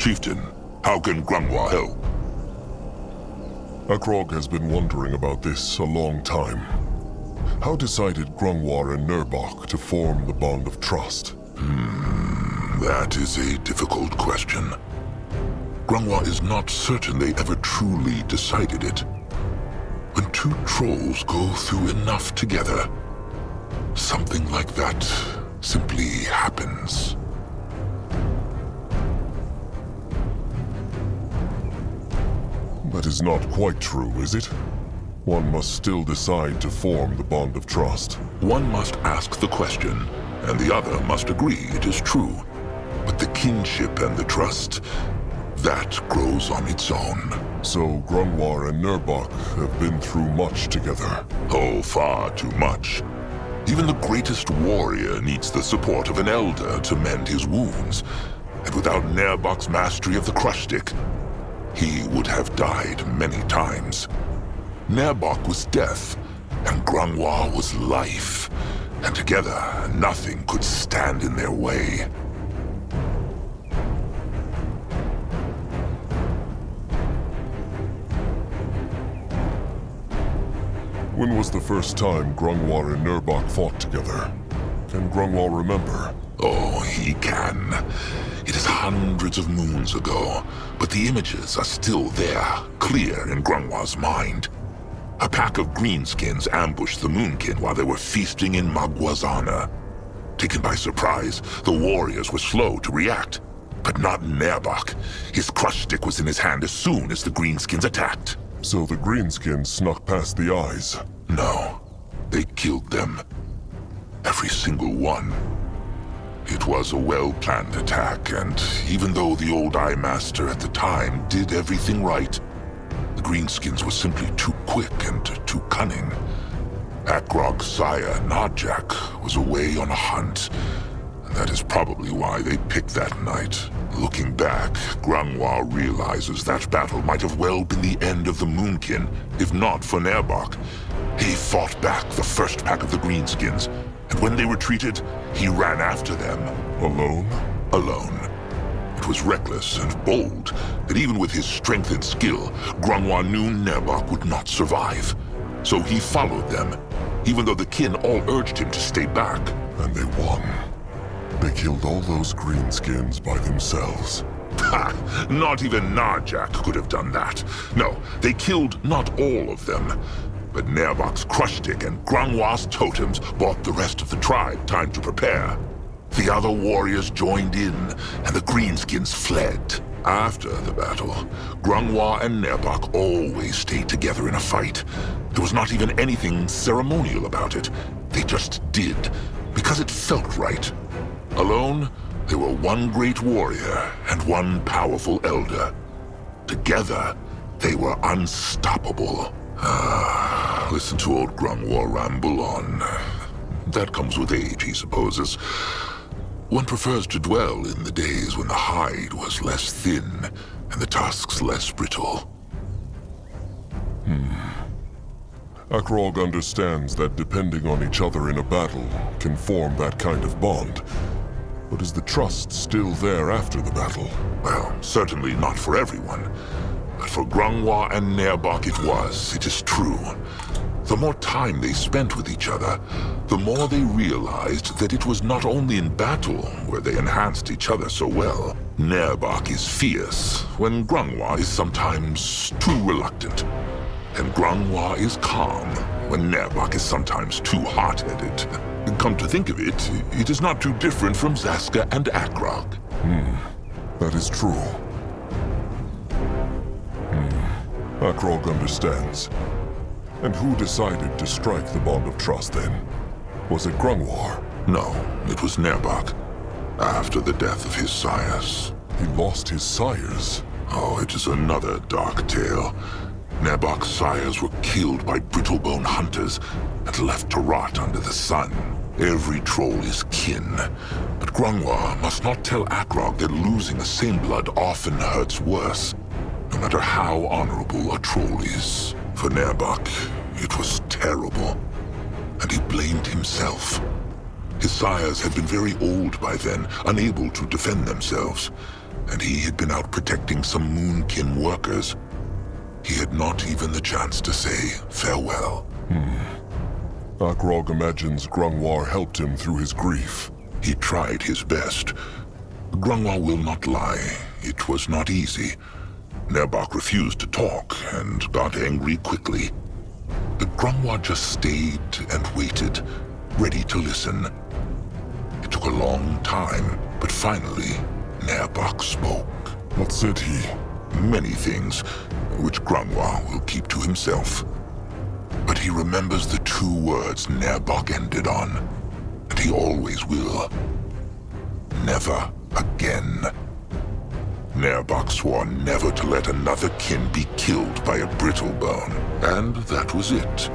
Chieftain, how can Grungwa help? Akrog has been wondering about this a long time. How decided Grungwa and Nurbok to form the bond of trust? That is a difficult question. Grungwa is not certain they ever truly decided it. When two trolls go through enough together, something like that simply happens. That is not quite true, is it? One must still decide to form the bond of trust. One must ask the question, and the other must agree it is true. But the kinship and the trust, that grows on its own. So Grungwa and Nurbok have been through much together. Oh, far too much. Even the greatest warrior needs the support of an elder to mend his wounds. And without Nurbok's mastery of the crush stick, he would have died many times. Nurbok was death, and Grungwa was life. And together, nothing could stand in their way. When was the first time Grungwa and Nurbok fought together? Can Grungwa remember? Oh, he can. It is hundreds of moons ago, but the images are still there, clear in Grungwa's mind. A pack of greenskins ambushed the Moonkin while they were feasting in Magwa's honor. Taken by surprise, the warriors were slow to react. But not Nurbok. His crush stick was in his hand as soon as the greenskins attacked. So the greenskins snuck past the eyes? No, they killed them. Every single one. It was a well-planned attack, and even though the old Eye Master at the time did everything right, the greenskins were simply too quick and too cunning. Akrog's sire, Narjak, was away on a hunt, and that is probably why they picked that night. Looking back, Grungwa realizes that battle might have well been the end of the Moonkin, if not for Nurbok. He fought back the first pack of the greenskins, and when they retreated, he ran after them. Alone? Alone. It was reckless and bold, but even with his strength and skill, Grungwa knew Nurbok would not survive. So he followed them, even though the kin all urged him to stay back. And they won. They killed all those greenskins by themselves. Ha! Not even Narjak could have done that. No, they killed not all of them. But Nurbok's crush stick and Grungwa's totems bought the rest of the tribe time to prepare. The other warriors joined in, and the greenskins fled. After the battle, Grungwa and Nurbok always stayed together in a fight. There was not even anything ceremonial about it. They just did, because it felt right. Alone, they were one great warrior and one powerful elder. Together, they were unstoppable. Listen to old Grungwa ramble on. That comes with age, he supposes. One prefers to dwell in the days when the hide was less thin and the tusks less brittle. Akrog understands that depending on each other in a battle can form that kind of bond. But is the trust still there after the battle? Well, certainly not for everyone. But for Grungwa and Nurbok it is true. The more time they spent with each other, the more they realized that it was not only in battle where they enhanced each other so well. Nurbok is fierce, when Grungwa is sometimes too reluctant. And Grungwa is calm, when Nurbok is sometimes too hot-headed. Come to think of it, it is not too different from Zaska and Akrog. That is true. Akrog understands. And who decided to strike the bond of trust then? Was it Grungwa? No, it was Nurbok. After the death of his sires. He lost his sires? Oh, it is another dark tale. Nurbok's sires were killed by brittlebone hunters and left to rot under the sun. Every troll is kin, but Grungwa must not tell Akrog that losing the same blood often hurts worse, no matter how honorable a troll is. For Nurbok, it was terrible, and he blamed himself. His sires had been very old by then, unable to defend themselves. and he had been out protecting some Moonkin workers. He had not even the chance to say farewell. Akrog imagines Grungwar helped him through his grief. He tried his best. Grungwar will not lie. It was not easy. Nerbach refused to talk and got angry quickly. But Grungwar just stayed and waited, ready to listen. It took a long time, but finally, Nerbach spoke. What said he? Many things, which Grungwar will keep to himself. But he remembers the two words Nerbach ended on, and he always will. Never again. Nerbach swore never to let another kin be killed by a brittlebone, and that was it.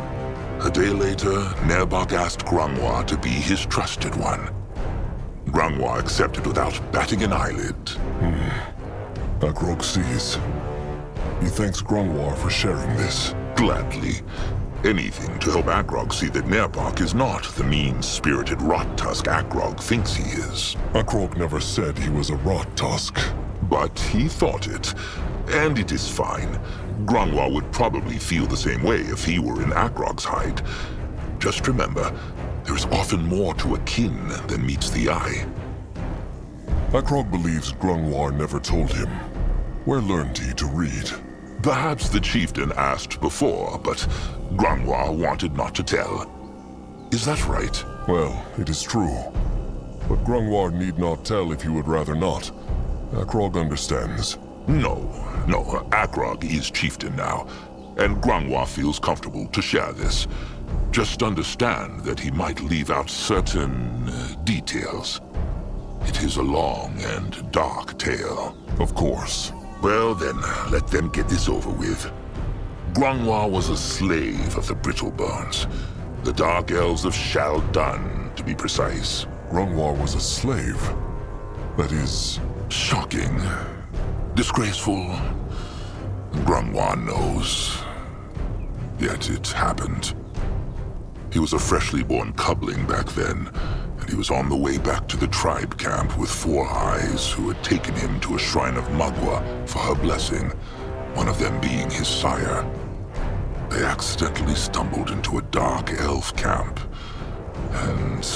A day later, Nerbach asked Grungwar to be his trusted one. Grungwar accepted without batting an eyelid. Akrog sees. He thanks Grungwar for sharing this. Gladly. Anything to help Akrog see that Nerbach is not the mean-spirited rot-tusk Akrog thinks he is. Akrog never said he was a rot-tusk. But he thought it, and it is fine. Grungwar would probably feel the same way if he were in Akrog's hide. Just remember, there is often more to a kin than meets the eye. Akrog believes Grungwar never told him. Where learned he to read? Perhaps the chieftain asked before, but Grungwar wanted not to tell. Is that right? Well, it is true. But Grungwar need not tell if he would rather not. Akrog understands. No, Akrog is chieftain now, and Grungwar feels comfortable to share this. Just understand that he might leave out certain details. It is a long and dark tale. Of course. Well then, let them get this over with. Grungwar was a slave of the Brittlebones. The Dark Elves of Shaldun, to be precise. Grungwar was a slave. That is... shocking. Disgraceful. Grungwar knows. Yet it happened. He was a freshly born cubling back then, and he was on the way back to the tribe camp with Four Eyes, who had taken him to a shrine of Magua for her blessing, one of them being his sire. They accidentally stumbled into a dark elf camp, and,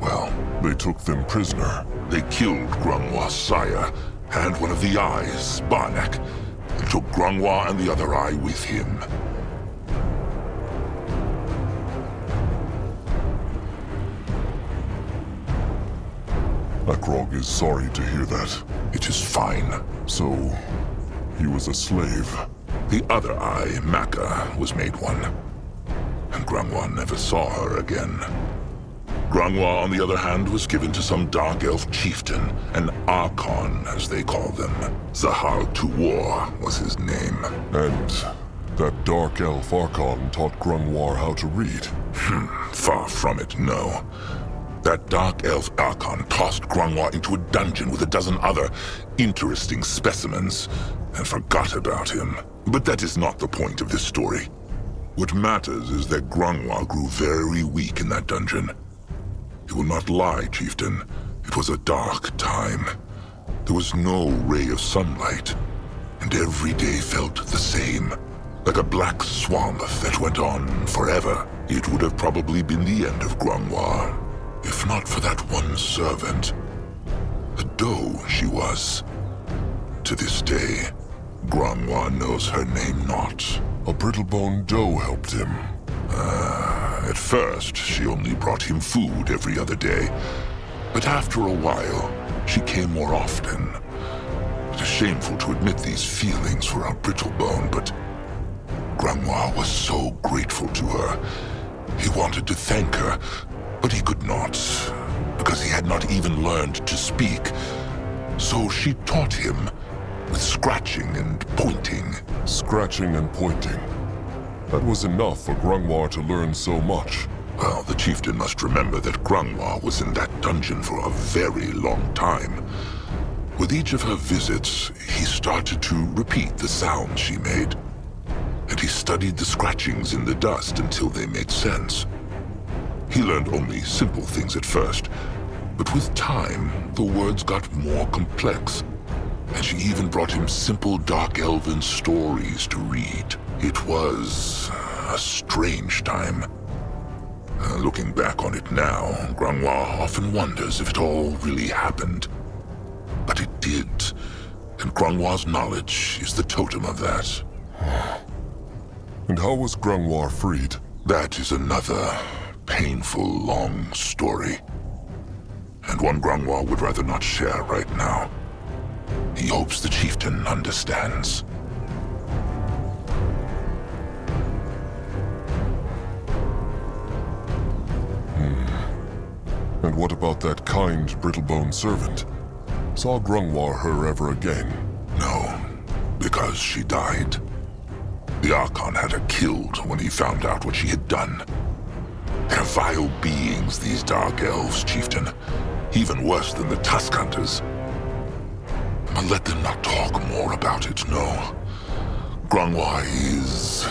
well... They took them prisoner. They killed Grungwar's sire, and one of the eyes, Barnak, and took Grungwar and the other eye with him. Akrog is sorry to hear that. It is fine. So, he was a slave. The other eye, Maka, was made one. And Grungwar never saw her again. Grungwar, on the other hand, was given to some Dark Elf chieftain, an Archon, as they call them. Zahar Tuwar was his name. And that Dark Elf Archon taught Grungwar how to read? Far from it, no. That Dark Elf Archon tossed Grungwar into a dungeon with a dozen other interesting specimens, and forgot about him. But that is not the point of this story. What matters is that Grungwar grew very weak in that dungeon. You will not lie, chieftain. It was a dark time. There was no ray of sunlight, and every day felt the same. Like a black swamp that went on forever. It would have probably been the end of Grungwar, if not for that one servant. A doe she was. To this day, Grungwar knows her name not. A brittlebone doe helped him. At first, she only brought him food every other day. But after a while, she came more often. It is shameful to admit these feelings for our brittlebone, but Grungwar was so grateful to her. He wanted to thank her, but he could not, because he had not even learned to speak. So she taught him, with scratching and pointing. Scratching and pointing. That was enough for Grungwar to learn so much. Well, the chieftain must remember that Grungwar was in that dungeon for a very long time. With each of her visits, he started to repeat the sounds she made. And he studied the scratchings in the dust until they made sense. He learned only simple things at first, but with time, the words got more complex. And she even brought him simple Dark Elven stories to read. It was a strange time. Looking back on it now, Granoir often wonders if it all really happened. But it did, and Granoir's knowledge is the totem of that. And how was Granoir freed? That is another painful, long story. And one Granoir would rather not share right now. He hopes the chieftain understands. And what about that kind, brittle-boned servant? Saw Granoir her ever again? No, because she died. The Archon had her killed when he found out what she had done. They're vile beings, these Dark Elves, Chieftain. Even worse than the Tusk Hunters. But let them not talk more about it, no. Granoir is...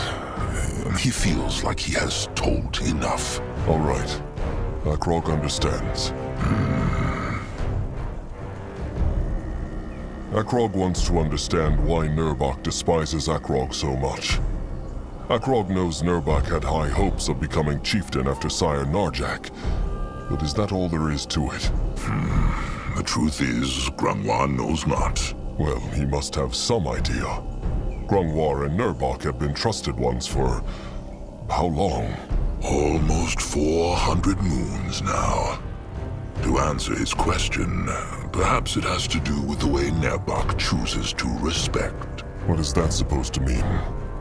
he feels like he has told enough. All right. Akrog understands. Akrog wants to understand why Nurbak despises Akrog so much. Akrog knows Nurbak had high hopes of becoming chieftain after Sire Narjak. But is that all there is to it? The truth is, Granoir knows not. Well, he must have some idea. Granoir and Nurbak have been trusted ones for... how long? Almost 400 moons now. To answer his question, perhaps it has to do with the way Nurbak chooses to respect. What is that supposed to mean?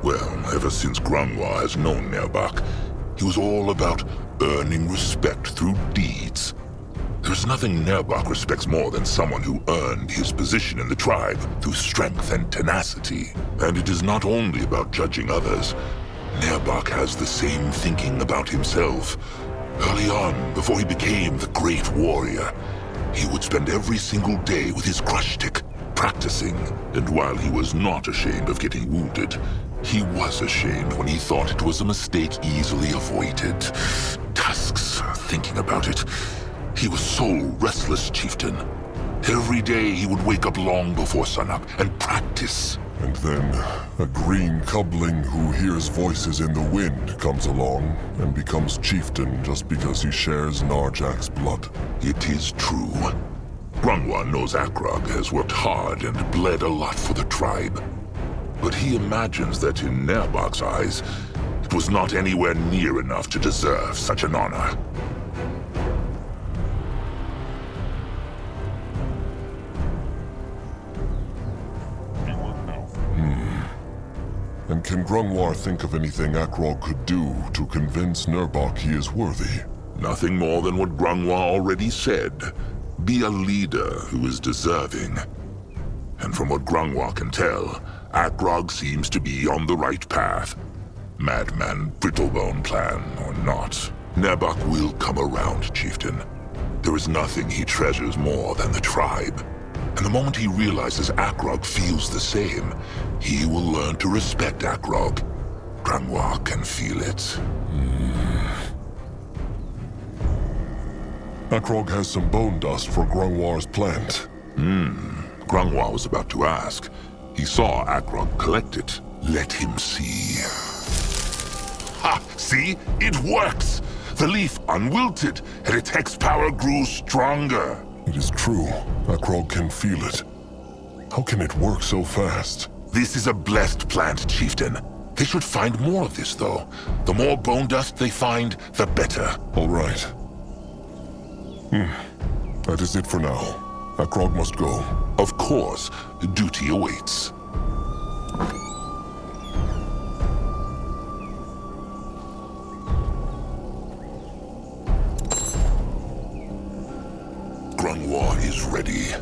Well, ever since Granoir has known Nurbak, he was all about earning respect through deeds. There's nothing Nurbak respects more than someone who earned his position in the tribe through strength and tenacity. And it is not only about judging others. Nurbak has the same thinking about himself. Early on, before he became the great warrior, he would spend every single day with his crush stick, practicing. And while he was not ashamed of getting wounded, he was ashamed when he thought it was a mistake easily avoided. Tusks, thinking about it. He was so restless, Chieftain. Every day he would wake up long before sunup and practice. And then, a green cubling who hears voices in the wind comes along and becomes chieftain just because he shares Narjak's blood. It is true. Granoir knows Akrog has worked hard and bled a lot for the tribe. But he imagines that in Nurbak's eyes, it was not anywhere near enough to deserve such an honor. And can Granoir think of anything Akrog could do to convince Nurbak he is worthy? Nothing more than what Granoir already said. Be a leader who is deserving. And from what Granoir can tell, Akrog seems to be on the right path. Madman Brittlebone plan or not, Nurbak will come around, Chieftain. There is nothing he treasures more than the tribe. And the moment he realizes Akrog feels the same, he will learn to respect Akrog. Granoir can feel it. Akrog has some bone dust for Granoir's plant. Granoir was about to ask. He saw Akrog collect it. Let him see. Ha! See? It works! The leaf unwilted, and its hex power grew stronger. It is true. Akrog can feel it. How can it work so fast? This is a blessed plant, Chieftain. They should find more of this, though. The more bone dust they find, the better. All right. That is it for now. Akrog must go. Of course, duty awaits. Granoir is ready.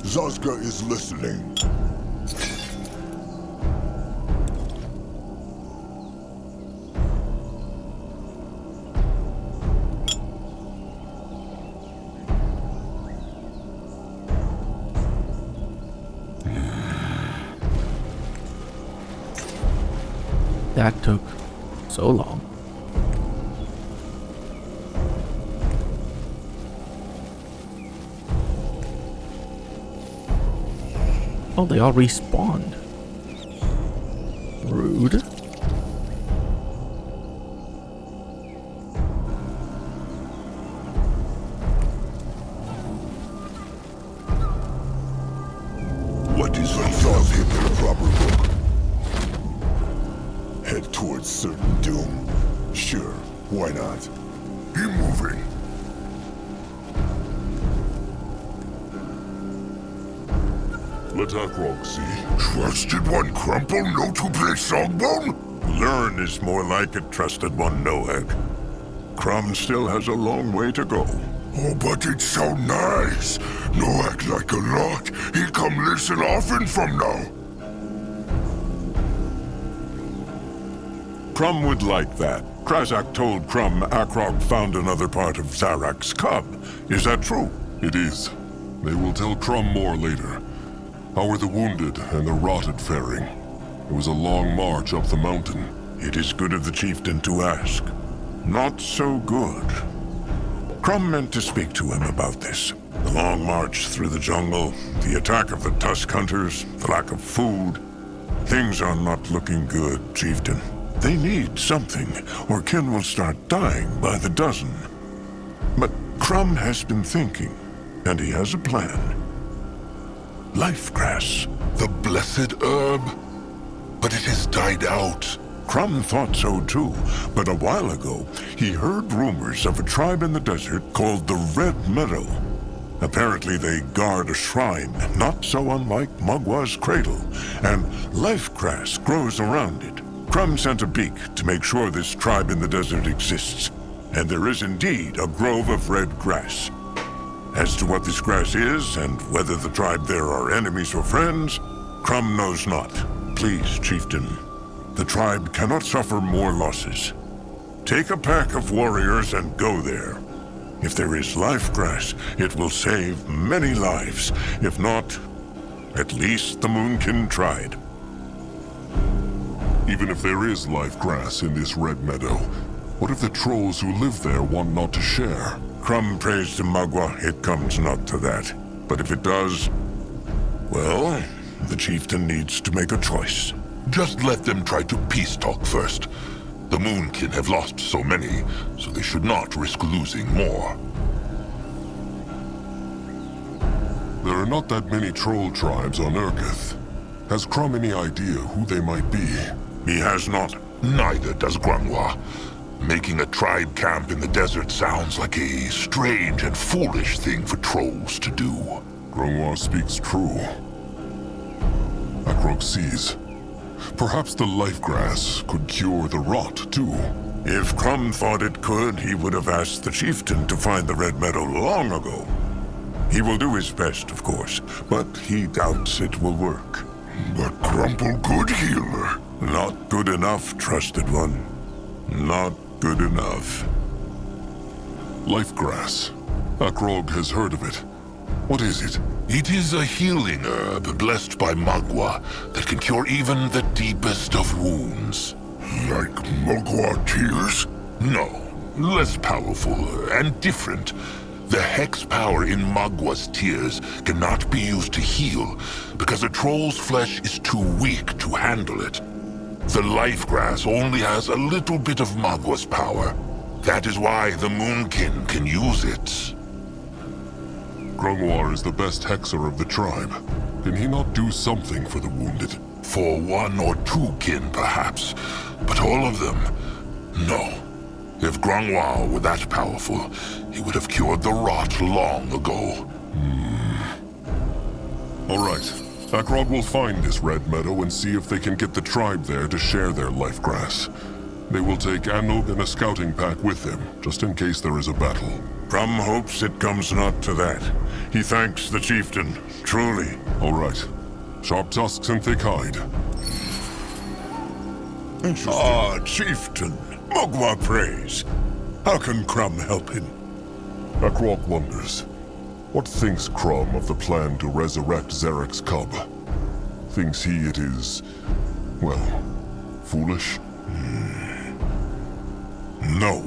Zazka is listening. that took so long. Oh, they all respawned. Rude. What is resolve him in a proper book? Head towards certain doom. Sure, why not? Keep moving. Let Akrog see. Trusted one crumple, no to play songbone? Learn is more like it, trusted one Noag. Crumb still has a long way to go. Oh, but it's so nice. No act like a lot. He come listen often from now. Crumb would like that. Krazak told Crumb Akrog found another part of Zarak's cub. Is that true? It is. They will tell Crum more later. How are the wounded and the rotted faring? It was a long march up the mountain. It is good of the chieftain to ask. Not so good. Crumb meant to speak to him about this. The long march through the jungle, the attack of the Tusk Hunters, the lack of food. Things are not looking good, chieftain. They need something, or kin will start dying by the dozen. But Crumb has been thinking, and he has a plan. Life grass. The blessed herb? But it has died out. Crumb thought so too, but a while ago, he heard rumors of a tribe in the desert called the Red Meadow. Apparently they guard a shrine, not so unlike Mugwa's cradle, and life grass grows around it. Crumb sent a beak to make sure this tribe in the desert exists, and there is indeed a grove of red grass. As to what this grass is, and whether the tribe there are enemies or friends, Crumb knows not. Please, chieftain, the tribe cannot suffer more losses. Take a pack of warriors and go there. If there is life grass, it will save many lives. If not, at least the Moonkin tried. Even if there is life grass in this red meadow, what if the trolls who live there want not to share? Crumb prays to Mugwa, it comes not to that. But if it does, well, the chieftain needs to make a choice. Just let them try to peace talk first. The Moonkin have lost so many, so they should not risk losing more. There are not that many troll tribes on Urketh. Has Crum any idea who they might be? He has not. Neither does Grangwa. Making a tribe camp in the desert sounds like a strange and foolish thing for trolls to do. Grungwa speaks true. Akrog sees. Perhaps the life grass could cure the rot, too. If Crumb thought it could, he would have asked the chieftain to find the Red Meadow long ago. He will do his best, of course, but he doubts it will work. But Crumple good healer. Not good enough, trusted one. Not good enough. Life grass. Akrog has heard of it. What is it? It is a healing herb blessed by Mugwa that can cure even the deepest of wounds. Like Mugwa tears? No, less powerful and different. The hex power in Mugwa's tears cannot be used to heal because a troll's flesh is too weak to handle it. The life grass only has a little bit of Mugwa's power. That is why the Moonkin can use it. Grungwar is the best hexer of the tribe. Can he not do something for the wounded? For one or two kin, perhaps. But all of them? No. If Grungwar were that powerful, he would have cured the rot long ago. All right. Akrog will find this red meadow and see if they can get the tribe there to share their life grass. They will take Anug and a scouting pack with them, just in case there is a battle. Crumb hopes it comes not to that. He thanks the chieftain, truly. All right. Sharp tusks and thick hide. Ah, chieftain. Mugwa prays. How can Crumb help him? Akrog wonders. What thinks Crum of the plan to resurrect Zarek's cub? Thinks he it is, well, foolish? No.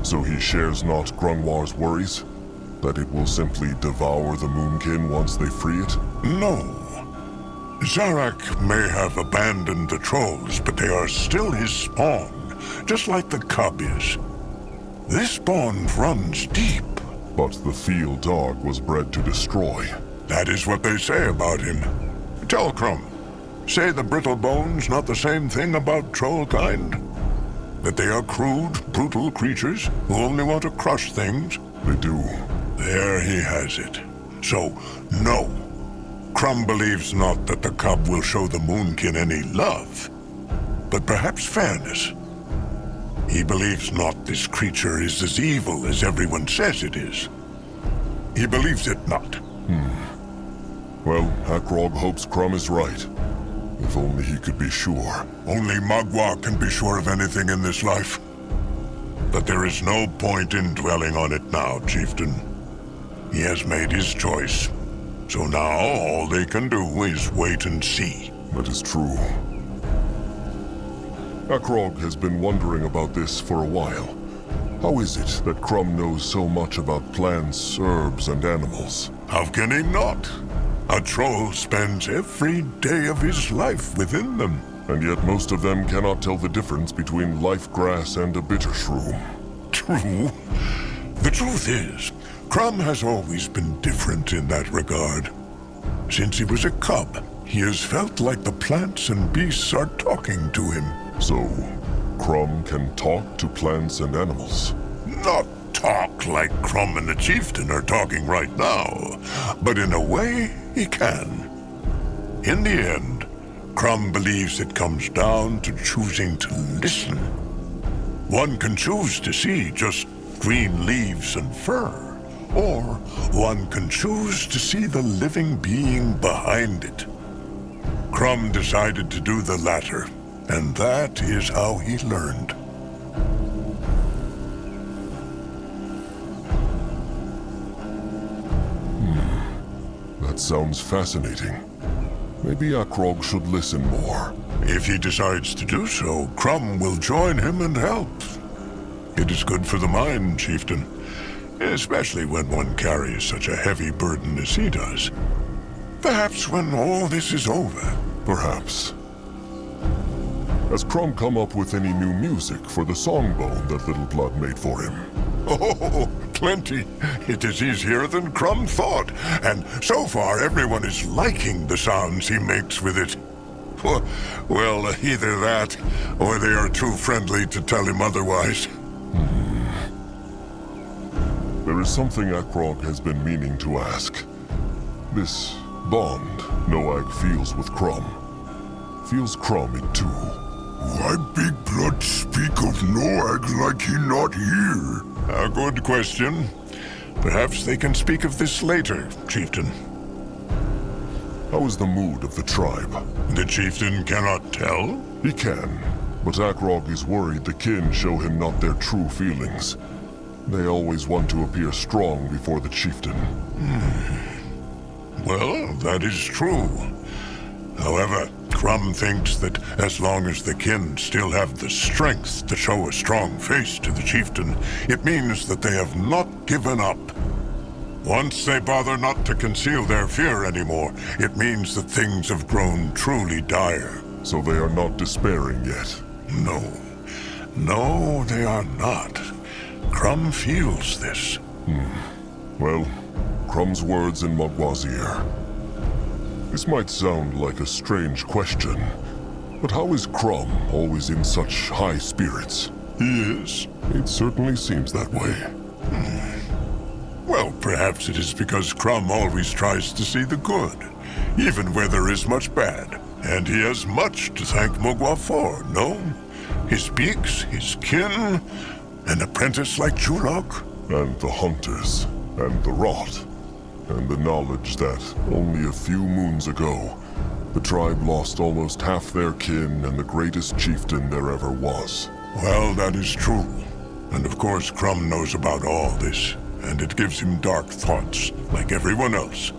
So he shares not Grungwar's worries? That it will simply devour the Moonkin once they free it? No. Zarak may have abandoned the trolls, but they are still his spawn, just like the cub is. This bond runs deep. But the field dog was bred to destroy. That is what they say about him. Tell Crumb. Say the brittle bones not the same thing about troll kind? That they are crude, brutal creatures who only want to crush things? They do. There he has it. So, no. Crumb believes not that the cub will show the Moonkin any love, but perhaps fairness. He believes not this creature is as evil as everyone says it is. He believes it not. Well, Akrog hopes Crumb is right. If only he could be sure. Only Magua can be sure of anything in this life. But there is no point in dwelling on it now, Chieftain. He has made his choice. So now all they can do is wait and see. That is true. Akrog has been wondering about this for a while. How is it that Crumb knows so much about plants, herbs, and animals? How can he not? A troll spends every day of his life within them. And yet most of them cannot tell the difference between life grass and a bitter shroom. True. The truth is, Crumb has always been different in that regard. Since he was a cub, he has felt like the plants and beasts are talking to him. So, Crumb can talk to plants and animals? Not talk like Crumb and the Chieftain are talking right now, but in a way, he can. In the end, Crumb believes it comes down to choosing to listen. One can choose to see just green leaves and fur, or one can choose to see the living being behind it. Crumb decided to do the latter, and that is how he learned. That sounds fascinating. Maybe Akrog should listen more. If he decides to do so, Crumb will join him and help. It is good for the mind, Chieftain, especially when one carries such a heavy burden as he does. Perhaps when all this is over. Perhaps. Has Crumb come up with any new music for the songbone that Little Blood made for him? Oh, plenty. It is easier than Crumb thought, and so far everyone is liking the sounds he makes with it. Well, either that, or they are too friendly to tell him otherwise. There is something Akrog has been meaning to ask. This bond Noag feels with Crumb. Feels Crumb it too. Why Big Blood speak of Noag like he not here? A good question. Perhaps they can speak of this later, Chieftain. How is the mood of the tribe? The Chieftain cannot tell? He can, but Akrog is worried the kin show him not their true feelings. They always want to appear strong before the Chieftain. Well, that is true. However, Crumb thinks that as long as the kin still have the strength to show a strong face to the Chieftain, it means that they have not given up. Once they bother not to conceal their fear anymore, it means that things have grown truly dire. So they are not despairing yet? No. No, they are not. Crumb feels this. Well, Crumb's words in Magwa's ear. This might sound like a strange question, but how is Crumb always in such high spirits? He is. It certainly seems that way. Well, perhaps it is because Crumb always tries to see the good, even where there is much bad. And he has much to thank Magwa for, no? His beaks, his kin, an apprentice like Chulok. And the hunters, and the rot, and the knowledge that only a few moons ago, the tribe lost almost half their kin and the greatest chieftain there ever was. Well, that is true. And of course Crumb knows about all this, and it gives him dark thoughts, like everyone else.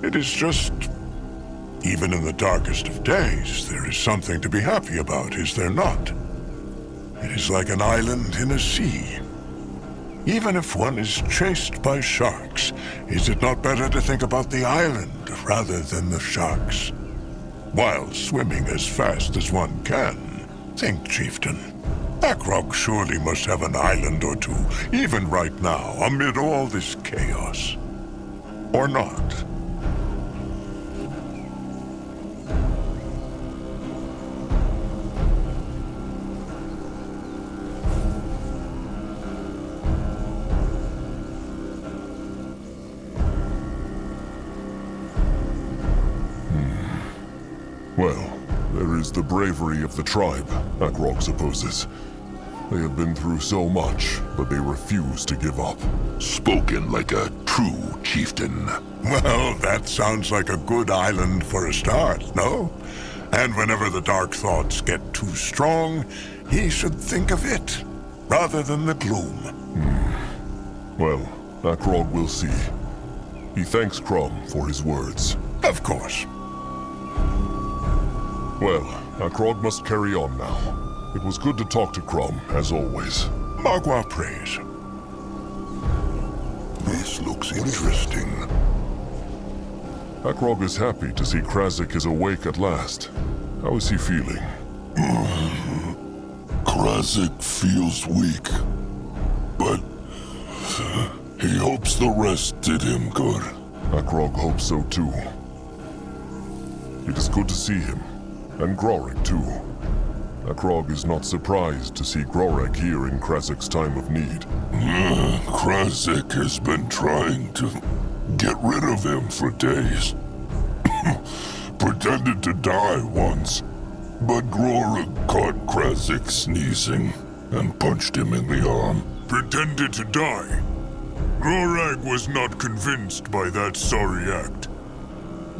It is just Even in the darkest of days, there is something to be happy about, is there not? It is like an island in a sea. Even if one is chased by sharks, is it not better to think about the island rather than the sharks? While swimming as fast as one can, think, Chieftain. Akrog surely must have an island or two, even right now, amid all this chaos. Or not? Well, there is the bravery of the tribe, Akrog supposes. They have been through so much, but they refuse to give up. Spoken like a true chieftain. Well, that sounds like a good island for a start, no? And whenever the dark thoughts get too strong, he should think of it, rather than the gloom. Well, Akrog will see. He thanks Crom for his words. Of course. Well, Akrog must carry on now. It was good to talk to Crom, as always. Magua praise. This looks interesting. Akrog is happy to see Krazik is awake at last. How is he feeling? Krazik feels weak, but he hopes the rest did him good. Akrog hopes so too. It is good to see him, and Grorik too. Akrog is not surprised to see Grorik here in Krazik's time of need. Krazik has been trying to get rid of him for days. Pretended to die once, but Grorik caught Krazik sneezing and punched him in the arm. Pretended to die? Grorik was not convinced by that sorry act.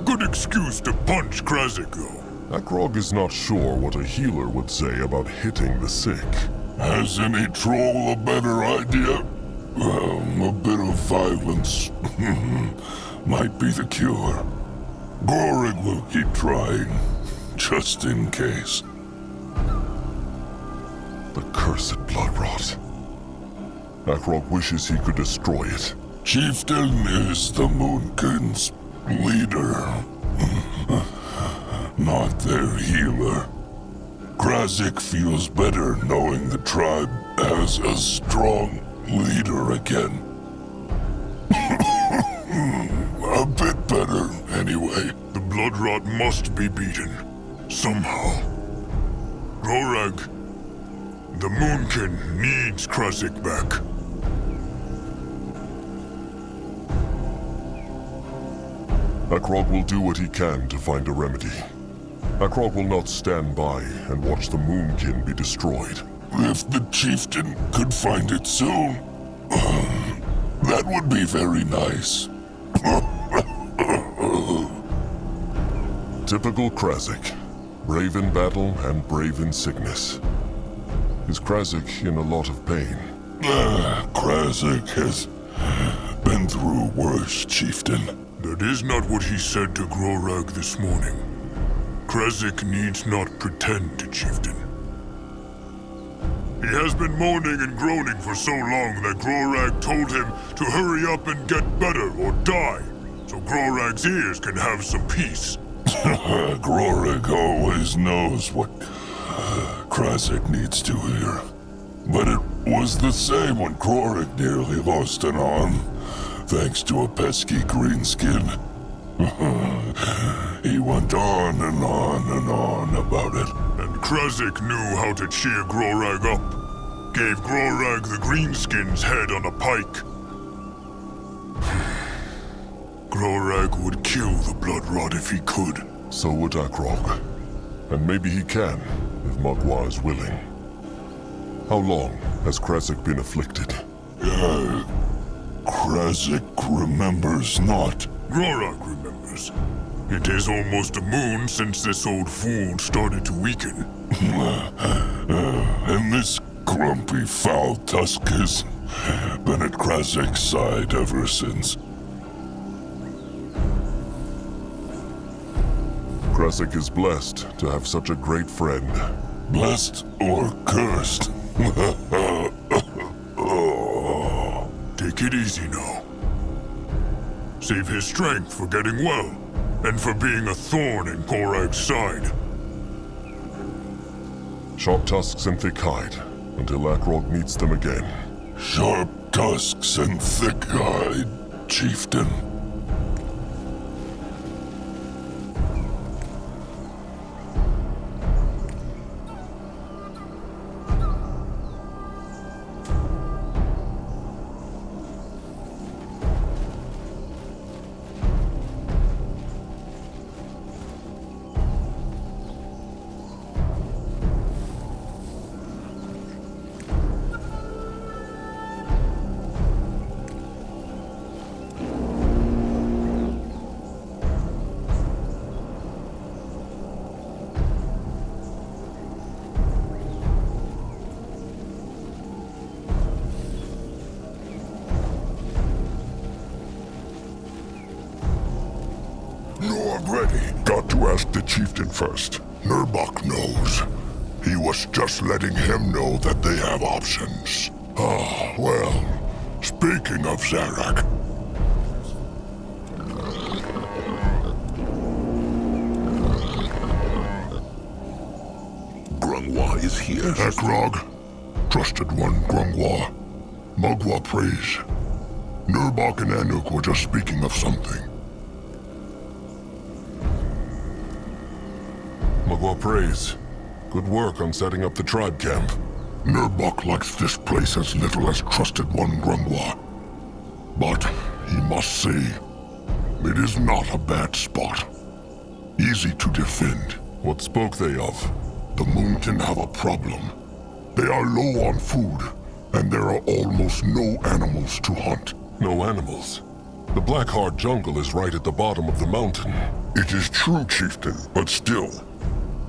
Good excuse to punch Krazik, though. Akrog is not sure what a healer would say about hitting the sick. Has any troll a better idea? A bit of violence might be the cure. Gorig will keep trying, just in case. The cursed blood rot. Akrog wishes he could destroy it. Chieftain is the Moonkin's leader, not their healer. Krazik feels better knowing the tribe has a strong leader again. A bit better, anyway. The blood rot must be beaten. Somehow. Gorag, the Moonkin needs Krazik back. Akrog will do what he can to find a remedy. Akrog will not stand by and watch the Moonkin be destroyed. If the chieftain could find it soon, that would be very nice. Typical Krazik. Brave in battle and brave in sickness. Is Krazik in a lot of pain? Krazik has been through worse, chieftain. That is not what he said to Grorag this morning. Krazik needs not pretend, chieftain. He has been moaning and groaning for so long that Grorag told him to hurry up and get better or die, so Grorag's ears can have some peace. Grorig always knows what Krazik needs to hear. But it was the same when Grorig nearly lost an arm, thanks to a pesky greenskin. He went on and on and on about it. And Krazik knew how to cheer Grorag up. Gave Grorag the greenskin's head on a pike. Grorag would kill the blood rot if he could. So would Akrog. And maybe he can, if Magua is willing. How long has Krazik been afflicted? Krazik remembers not. Grorag remembers. It is almost a moon since this old fool started to weaken. And this grumpy foul tusk has been at Krazik's side ever since. Krasik is blessed to have such a great friend. Blessed or cursed? Take it easy now. Save his strength for getting well, and for being a thorn in Korag's side. Sharp tusks and thick hide, until Akrog meets them again. Sharp tusks and thick hide, chieftain. Already. Got to ask the chieftain first. Nurbok knows. He was just letting him know that they have options. Ah, well, speaking of Zarak. Grungwa is here. Akrog, trusted one Grungwa. Mugwa praise. Nurbok and Anuk were just speaking of something. Magua praise. Good work on setting up the tribe camp. Nurbok likes this place as little as trusted one Grungwa. But he must say, it is not a bad spot. Easy to defend. What spoke they of? The moon can have a problem. They are low on food, and there are almost no animals to hunt. No animals. The Blackheart jungle is right at the bottom of the mountain. It is true, chieftain, but still.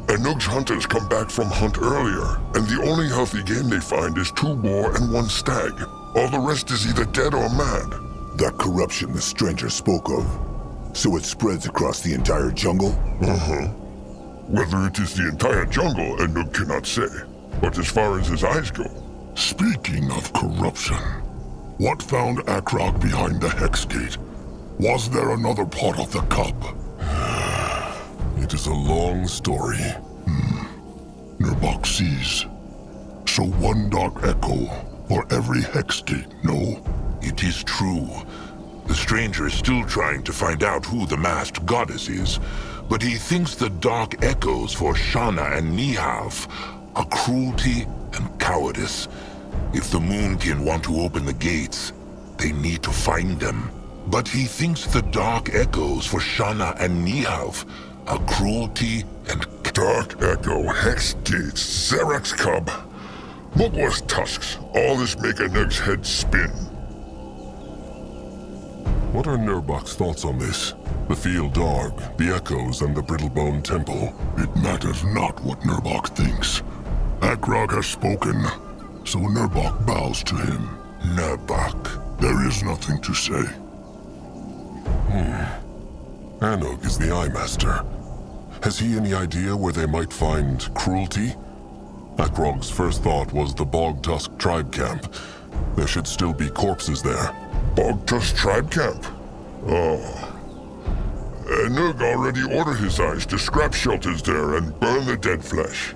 Anug's hunters come back from hunt earlier, and the only healthy game they find is 2 boar and 1 stag. All the rest is either dead or mad. That corruption the stranger spoke of. So it spreads across the entire jungle? Uh-huh. Whether it is the entire jungle, Anug cannot say. But as far as his eyes go... Speaking of corruption, what found Akrog behind the Hex Gate? Was there another part of the cup? It is a long story. Nurbok sees. So 1 dark echo for every Hex Gate, no? It is true. The stranger is still trying to find out who the masked goddess is, but he thinks the dark echoes for Shana and Nihav are cruelty and cowardice. If the Moonkin want to open the gates, they need to find them. But he thinks the dark echoes for Shana and Nihav are cruelty and... Dark Echo, Hex Gates, Zarak's Cub, Mugwa's tusks, all this make Anug's head spin. What are Nurbok's thoughts on this? The Field Dark, the Echoes, and the Brittlebone Temple. It matters not what Nurbok thinks. Akrog has spoken, so Nurbok bows to him. Nurbok. There is nothing to say. Anug is the Eye Master. Has he any idea where they might find cruelty? Akrog's first thought was the Bog Tusk tribe camp. There should still be corpses there. Bog Tusk tribe camp? Oh. Anug already ordered his eyes to scrap shelters there and burn the dead flesh.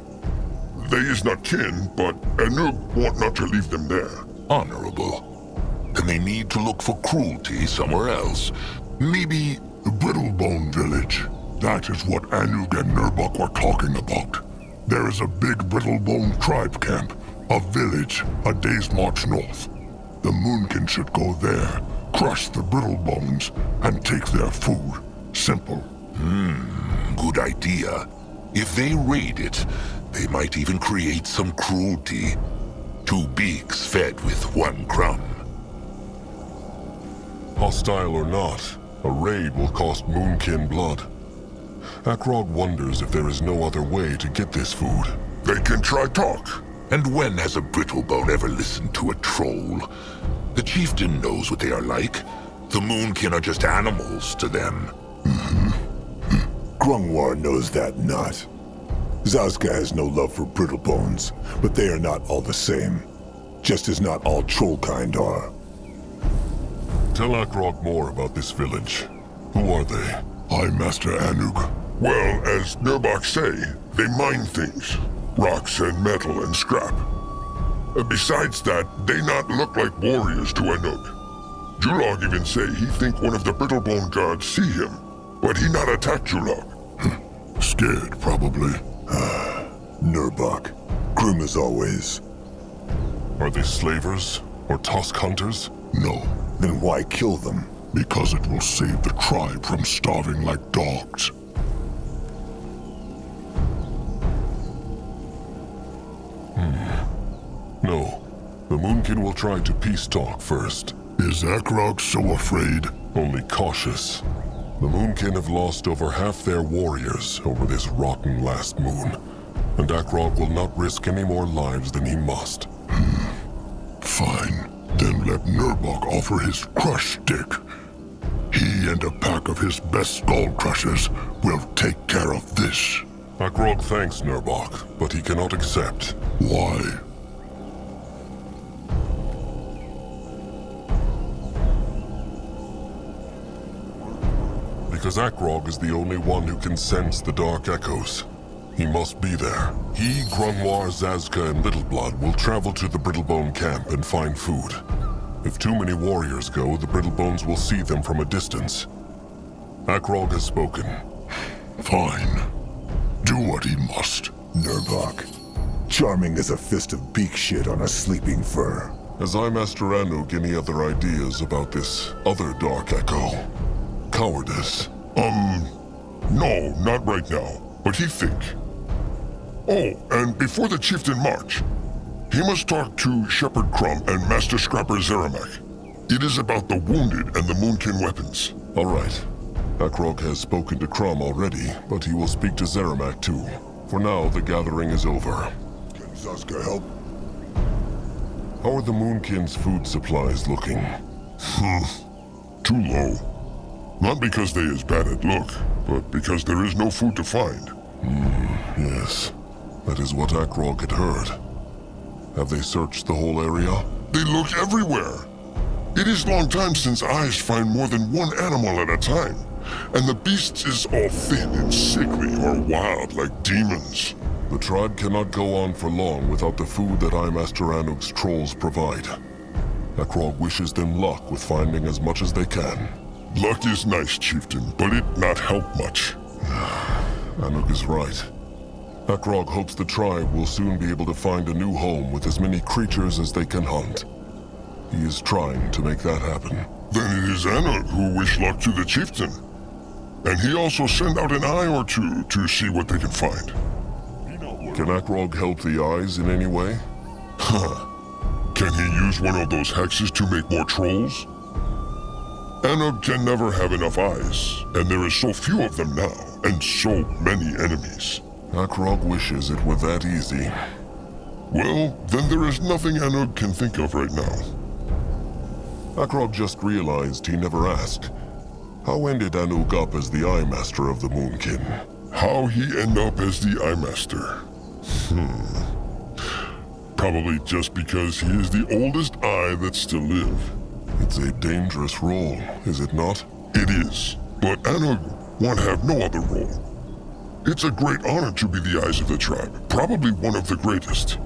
They is not kin, but Anug want not to leave them there. Honorable. Then they need to look for cruelty somewhere else. Maybe the Brittlebone village. That is what Anug and Nurbok were talking about. There is a big Brittlebone tribe camp, a village a day's march north. The Moonkin should go there, crush the Brittlebones, and take their food. Simple. Good idea. If they raid it, they might even create some cruelty. 2 beaks fed with 1 crumb. Hostile or not, a raid will cost Moonkin blood. Akrog wonders if there is no other way to get this food. They can try talk. And when has a Brittlebone ever listened to a troll? The chieftain knows what they are like. The Moonkin are just animals to them. Grungwar knows that not. Zazka has no love for Brittlebones, but they are not all the same. Just as not all trollkind are. Tell Akrog more about this village. Who are they? I'm Master Anug. Well, as Nurbok say, they mine things. Rocks and metal and scrap. Besides that, they not look like warriors to Anug. Julog even say he think one of the Brittlebone guards see him, but he not attack Julog. Scared, probably. Nurbok. Grim as always. Are they slavers or tusk hunters? No, Then why kill them? because it will save the tribe from starving like dogs. No. The Moonkin will try to peace talk first. Is Akrog so afraid? Only cautious. The Moonkin have lost over half their warriors over this rotten last moon. And Akrog will not risk any more lives than he must. Fine. Then let Nurbok offer his crush stick. He and a pack of his best skull crushers will take care of this. Akrog thanks Nurbok, but he cannot accept. Why? Because Akrog is the only one who can sense the dark echoes. He must be there. He, Grungwar, Zazka, and Littleblood will travel to the Brittlebone camp and find food. If too many warriors go, the Brittlebones will see them from a distance. Akrog has spoken. Fine. Do what he must. Nurbok. Charming as a fist of beak shit on a sleeping fur. Has I Master Anug any other ideas about this other dark echo? Cowardice. No, not right now. But he think. Oh, and before the chieftain march, he must talk to Shepherd Crumb and Master Scrapper Zeramak. It is about the wounded and the Moonkin weapons. All right. Akrog has spoken to Crom already, but he will speak to Zeramak too. For now, the gathering is over. Can Zazka help? How are the Moonkin's food supplies looking? Too low. Not because they is bad at look, but because there is no food to find. Yes. That is what Akrog had heard. Have they searched the whole area? They look everywhere. It is long time since eyes find more than one animal at a time. And the beasts is all thin and sickly or wild like demons. The tribe cannot go on for long without the food that I Master Anug's trolls provide. Akrog wishes them luck with finding as much as they can. Luck is nice, chieftain, but it not help much. Anug is right. Akrog hopes the tribe will soon be able to find a new home with as many creatures as they can hunt. He is trying to make that happen. Then it is Anug who wish luck to the chieftain. And he also send out an eye or two to see what they can find. Can Akrog help the eyes in any way? Can he use one of those hexes to make more trolls? Anug can never have enough eyes, and there is so few of them now, and so many enemies. Akrog wishes it were that easy. Well, then there is nothing Anug can think of right now. Akrog just realized he never asked. How ended Anug up as the Eye Master of the Moonkin? How he end up as the Eye Master? Probably just because he is the oldest eye that still live. It's a dangerous role, is it not? It is, but Anug won't have no other role. It's a great honor to be the eyes of the tribe, probably one of the greatest.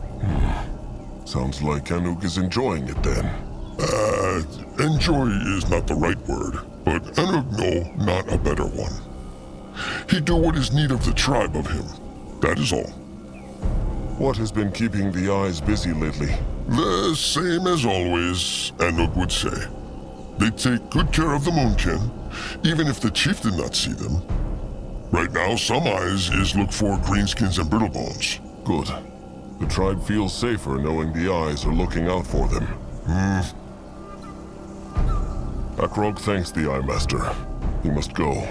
Sounds like Anug is enjoying it then. Enjoy is not the right word, but Anug no, not a better one. He do what is need of the tribe of him, that is all. What has been keeping the eyes busy lately? The same as always, Anug would say. They take good care of the Moonkin, even if the chief did not see them. Right now, some eyes is look for greenskins and brittlebones. Good. The tribe feels safer knowing the eyes are looking out for them. Akrog thanks the Eye Master. He must go.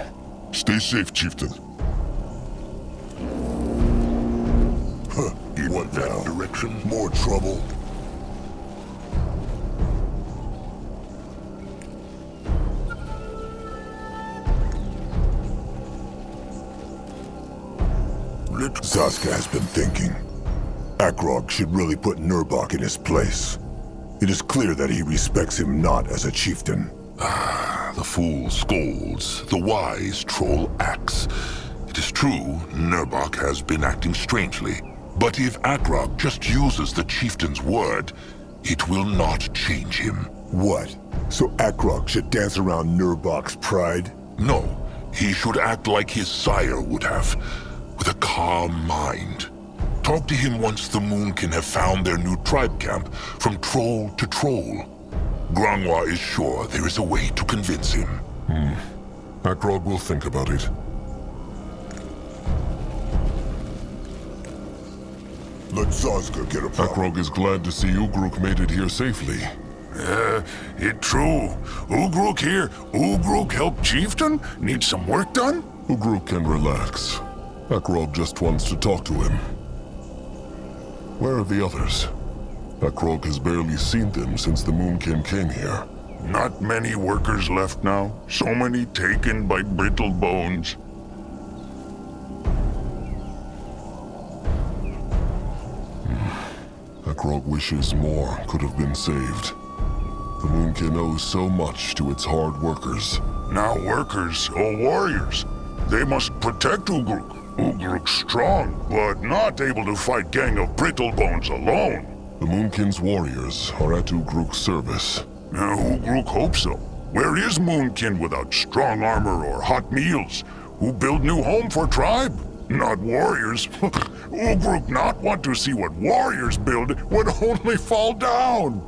Stay safe, chieftain. What now? Direction? More trouble? Zaska has been thinking. Akrog should really put Nurbok in his place. It is clear that he respects him not as a chieftain. The fool scolds, the wise troll acts. It is true, Nurbok has been acting strangely. But if Akrog just uses the chieftain's word, it will not change him. What? So Akrog should dance around Nurbok's pride? No, he should act like his sire would have, with a calm mind. Talk to him once the Moonkin have found their new tribe camp, from troll to troll. Grangwa is sure there is a way to convince him. Akrog will think about it. Let Zaska get a Akrog is glad to see Ugruk made it here safely. It true. Ugruk here. Ugruk help chieftain? Need some work done? Ugruk can relax. Akrog just wants to talk to him. Where are the others? Akrog has barely seen them since the Moonkin came here. Not many workers left now. So many taken by brittle bones. Akrog wishes more could have been saved. The Moonkin owes so much to its hard workers. Now workers or warriors. They must protect Ugruk. Ugruk's strong, but not able to fight gang of brittle bones alone. The Moonkin's warriors are at Ugruk's service. Now Ugruk hopes so. Where is Moonkin without strong armor or hot meals? Who build new home for tribe? Not warriors. Ugruk not want to see what warriors build would only fall down.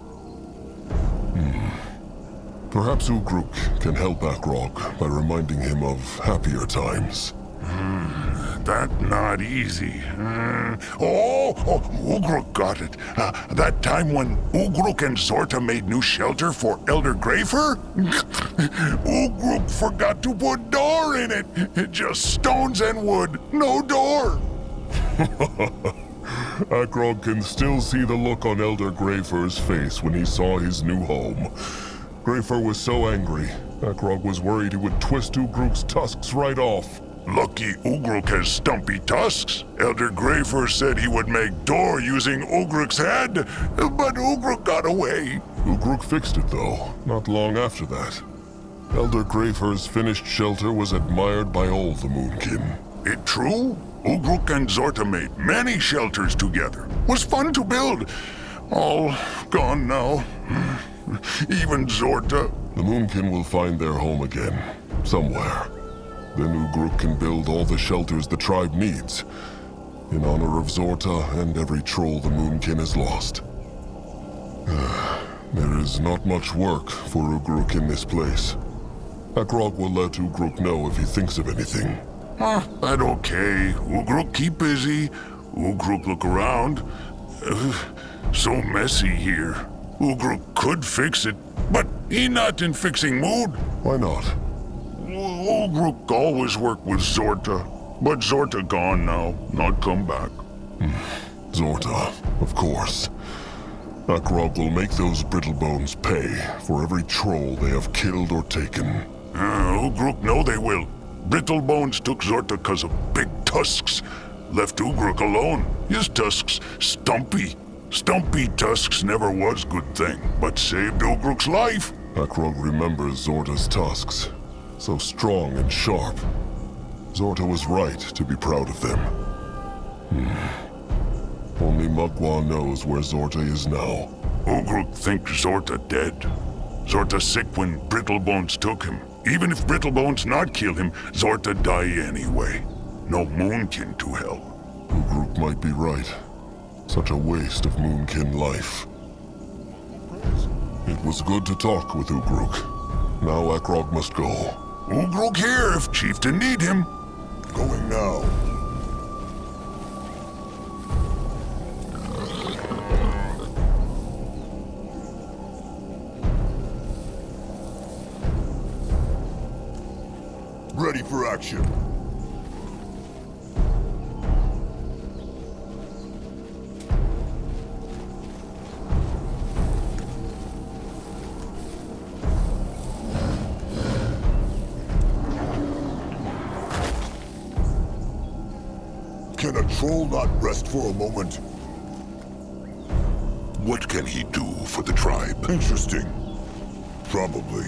Perhaps Ugruk can help Akrog by reminding him of happier times. That not easy. Ugruk got it. That time when Ugruk and Zorta made new shelter for Elder Grafer? Ugruk forgot to put door in it. Just stones and wood, no door. Akrog can still see the look on Elder Grafer's face when he saw his new home. Grafer was so angry, Akrog was worried he would twist Ugruk's tusks right off. Lucky Ugruk has stumpy tusks. Elder Grafer said he would make door using Ugruk's head, but Ugruk got away. Ugruk fixed it though, not long after that. Elder Grafer's finished shelter was admired by all the Moonkin. It true? Ugruk and Zorta made many shelters together. Was fun to build. All gone now. Even Zorta. The Moonkin will find their home again, somewhere. Then Ugruk can build all the shelters the tribe needs, in honor of Zorta and every troll the Moonkin has lost. There is not much work for Ugruk in this place. Akrog will let Ugruk know if he thinks of anything. That okay. Ugruk keep busy. Ugruk look around. So messy here. Ugruk could fix it, but he not in fixing mood. Why not? Ugruk always work with Zorta, but Zorta gone now, not come back. Zorta, of course. Akrog will make those Brittlebones pay for every troll they have killed or taken. Ugruk know they will. Brittlebones took Zorta cause of big tusks. Left Ugruk alone. His tusks stumpy. Stumpy tusks never was good thing, but saved Ugruk's life. Akrog remembers Zorta's tusks. So strong and sharp. Zorta was right to be proud of them. Only Mugwa knows where Zorta is now. Ugruk thinks Zorta dead. Zorta sick when Brittlebones took him. Even if Brittlebones not kill him, Zorta die anyway. No Moonkin to help. Ugruk might be right. Such a waste of Moonkin life. It was good to talk with Ugruk. Now Akrog must go. Ugruk here if Chieftain need him. Going now. Ready for action. Can a troll not rest for a moment? What can he do for the tribe? Interesting. Probably